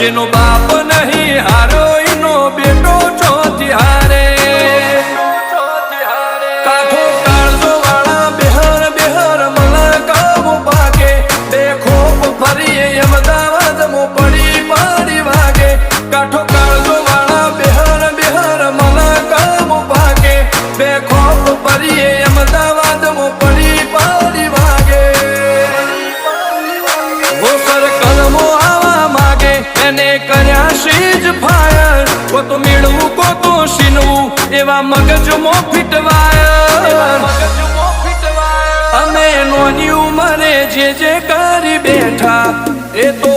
જેનો બાપ નહીં હારો એનો બેટો ચોથી હારે કાઠો કાળજો વાળા બેહર બેહર મલકાવો ભાગે બે ખોપ ફરીએ અમદાવાદ મો પડી પડી વાગે કાઠો કાળજો વાળા બેહર બેહર મલકાવો ભાગે બે ખોપ ફરીએ અમદાવાદ મો પડી પડી વાગે વો સર કલમો આવા માગે એને કર્યા શીજ ફાયર કો તો મેળવું કો તો શીનવું એવા મગજમાં ફિટવાયર અમે નોની ઉંમરે જે કરી બેઠા એ તો